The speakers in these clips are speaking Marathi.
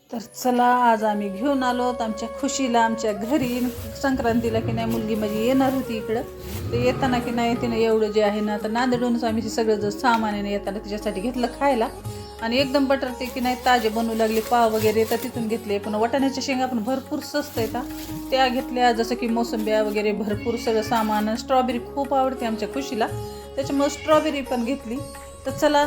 तर चला आज आम्ही घेऊन आलोत आमच्या खुशीला आमच्या घरी संक्रांतीला की नाही मुलगी माझी येणार होती इकडं. तर येताना की नाही तिने एवढं जे आहे ना तर नांदेडूनच आम्ही ते सगळं जर सामानाने येताना तिच्यासाठी घेतलं खायला. आणि एकदम बटर ते की नाही ताजे बनवू लागले पाव वगैरे तर तिथून घेतले. पण वाटाण्याच्या शेंगा पण भरपूर स्वस्त आहेत त्या घेतल्या. जसं की मोसंब्या वगैरे भरपूर सगळं सामान. स्ट्रॉबेरी खूप आवडते आमच्या खुशीला त्याच्यामुळे स्ट्रॉबेरी पण घेतली. तर चला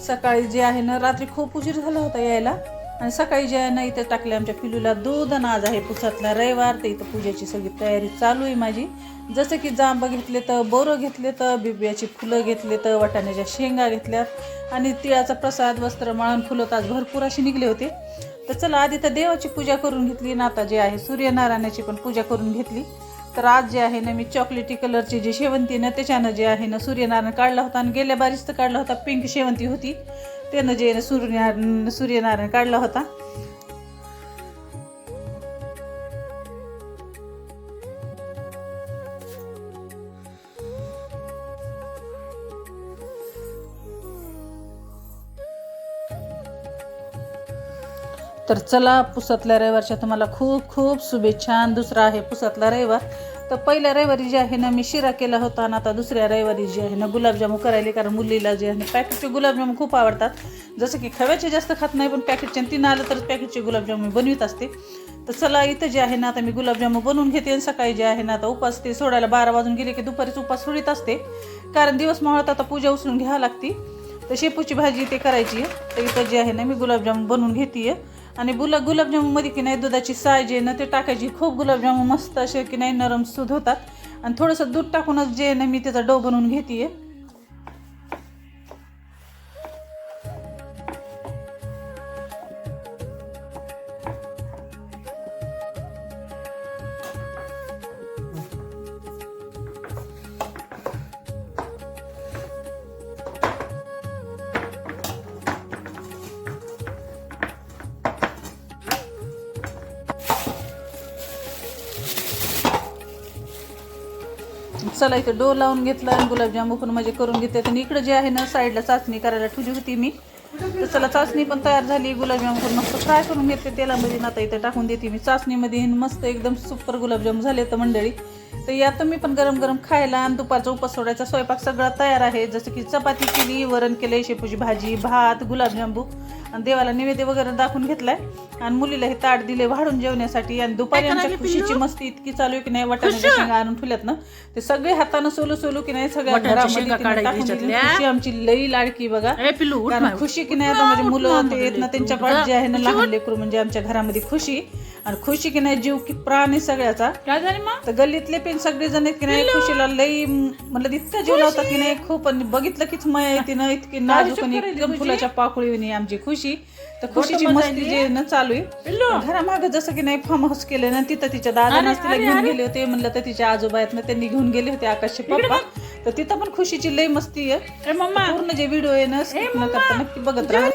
सकाळी जे आहे ना रात्री खूप उशीर झाला होता यायला आणि सकाळी जे आहे ना इथं टाकले आमच्या पिलूला दूध. आणि आज आहे पुसातला रविवार तर इथं पूजेची सगळी तयारी चालू आहे माझी. जसं की जांब घेतले तर बोरं घेतले तर बिब्याची फुलं घेतले तर वाटाण्याच्या शेंगा घेतल्यात आणि तिळाचा प्रसाद वस्त्र माळून फुलं तर आज भरपूर अशी निघले होते. तर चला आधी तर देवाची पूजा करून घेतली ना आता जे आहे सूर्यनारायणाची पण पूजा करून घेतली. तर आज जे आहे ना मी चॉकलेटी कलरची जी शेवंती ना त्याच्यानं जे आहे ना सूर्यनारायण काढला होता आणि गेल्या बारीच तर काढला होता पिंक शेवंती होती त्यानं जे सूर्यनारायण काढला होता. तर चला पुसातल्या रविवारच्या तुम्हाला खूप खूप शुभेच्छा. दुसरा आहे पुसातला रविवार. तर पहिल्या रविवारी जे आहे ना मी शिरा केला होता आणि आता दुसऱ्या रविवारी जे आहे ना गुलाबजामू करायले. कारण मुलीला जे आहे पॅकेटचे गुलाबजामू खूप आवडतात. जसं की खव्याचे जास्त खात नाही पण पॅकेटचे 3 आलं तर पॅकेटचे गुलाबजामू बनवित असते. तर चला इथं जे आहे ना आता मी गुलाबजामू बनवून घेते. आणि सकाळी जे आहे ना आता उपास ते सोडायला 12 वाजून गेले की दुपारीच उपास सोडित असते. कारण दिवस मावळत आता पूजा उचलून घ्यावं लागते. तर शेपूची भाजी ते करायची आहे. तर इथं जे आहे ना मी गुलाबजामू बनवून घेते आहे. आणि गुलाबजामुनमध्ये की नाही दुधाची साय जे ना ते टाकायची. खूप गुलाबजामुन मस्त असे की नाही नरम सूद होतात. आणि थोडंसं दूध टाकूनच जे ना मी त्याचा डो बनवून घेते. चला इथं डो लावून घेतला आणि गुलाबजामू पण माझे करून घेते. आणि इकडं जे आहे ना साईडला चाचणी करायला ठेवली होती मी. तर चला चाचणी पण तयार झाली. गुलाबजामू पण मस्त फ्राय करून घेतले तेलामध्ये. आता इथं टाकून देते मी चाचणीमध्ये. मस्त एकदम सुपर गुलाबजामू झाले तर मंडळी. तर या तुम्ही पण गरम गरम खायला. आणि दुपारचा उपास सोडायचा स्वयंपाक सगळा तयार आहे. जसं की चपाती केली, वरण केले, शेपूची भाजी, भात, गुलाबजामू आणि देवाला नैवेद्य वगैरे दाखवून घेतलाय. आणि मुलीला हे ताट दिले वाढून जेवण्यासाठी. आणि दुपारी आमच्या खुशीची मस्ती इतकी चालू आहे की नाही वाटाण्याच्या शेंगा आणून ठेवल्यात ना ते सगळे हातानं सोलू की नाही सगळ्या घरामध्ये टाकून दिली. खुशी आमची लई लाडकी बघा. कारण खुशी की नाही आता माझी मुलं ते येत ना त्यांच्या पाठ जे आहे ना लहान लेकरू म्हणजे आमच्या घरामध्ये खुशी. आणि खुशी की नाही जीव की प्राण आहे सगळ्याचा. तर गल्लीतले पण सगळे जण की नाही खुशीला लई म्हणलं इतका जीव लावतात की नाही खूप. आणि बघितलं कीच माया येते ना इतकी नाजूक आणि एकदम फुलाच्या पाकळीने आमची खुशी. तर खुशीची मस्ती जे ना चालू आहे घरामागं. जसं की नाही फार्म हाऊस केलं ना तिथं तिच्या दादांनाच तिला घेऊन गेले होते. म्हणलं तर तिच्या आजोबा आहेत ना त्यांनी घेऊन गेले होते आकाशचे पप्पा. तर तिथं पण खुशीची लई मस्ती आहे. पूर्ण जे व्हिडिओ आहे ना स्किप न करता नक्की बघत राहा.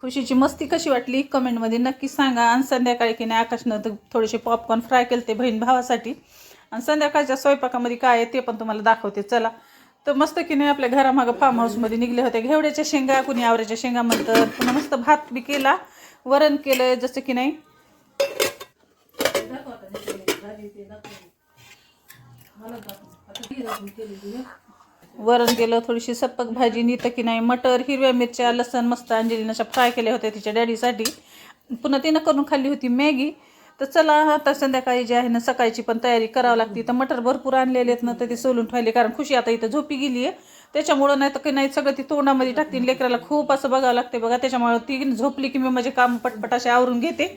खुशीची मस्ती कशी वाटली कमेंटमध्ये नक्की सांगा. आणि संध्याकाळी की नाही आकाशनं थोडेसे पॉपकॉर्न फ्राय केले ते बहीण भावासाठी. आणि संध्याकाळच्या स्वयंपाकामध्ये काय आहे ते पण तुम्हाला दाखवते चला. तर मस्त की नाही आपल्या घरामागं फार्म हाऊसमध्ये निघले होते घेवड्याच्या शेंगा, कुणी आवऱ्याच्या शेंगा म्हणतात. पुन्हा मस्त भात बी केला, वरण केलं जसं की नाही. वरण केलं, थोडीशी सपक भाजी नीत की नाही, मटर, हिरव्या मिरच्या, लसण मस्त अंजलीनं फ्राय केल्या होत्या तिच्या डॅडीसाठी. पुन्हा तिनं करून खाल्ली होती मॅगी. तर चला आता संध्याकाळी जे आहे ना सकाळची पण तयारी करावं लागते. तर मटर भरपूर आणलेले आहेत ना, तर ते सोलून ठेवले, कारण खुशी आता इथं झोपी गेली आहे. त्याच्यामुळं नाही तर काही नाही सगळं ती तोंडामध्ये टाकते. लेकराला खूप असं बघावं लागते बघा. त्याच्यामुळं ती झोपली की मी माझे काम पटपट असे आवरून घेते.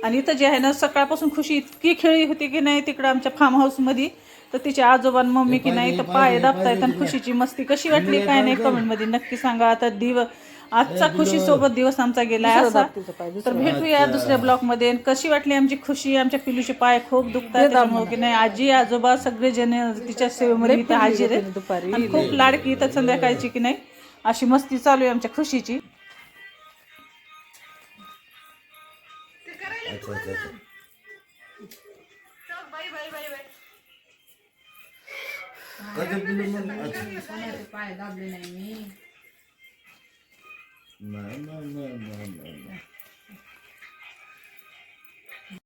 आणि इथं जे आहे ना सकाळपासून खुशी इतकी खेळी होती की नाही तिकडं आमच्या फार्म हाऊसमध्ये. तर तिचे आजोबा मम्मी की नाही तर पाय दाबतायत. आणि खुशीची मस्ती कशी वाटली काय नाही कमेंटमध्ये नक्की सांगा. आता आजचा खुशी सोबत दिवस आमचा गेला असा. तर भेटूया दुसऱ्या ब्लॉगमध्ये. कशी वाटली आमची खुशी, आमच्या पिलूचे पाय खूप दुखतात त्याच्यामुळे की नाही आजी आजोबा सगळे जण तिच्या सेवेमध्ये इथं हाजीर आहेत. आणि खूप लाडकी इथं संध्याकाळची की नाही अशी मस्ती चालू आहे आमच्या खुशीची. पाय दाबले नाही मी. नाही.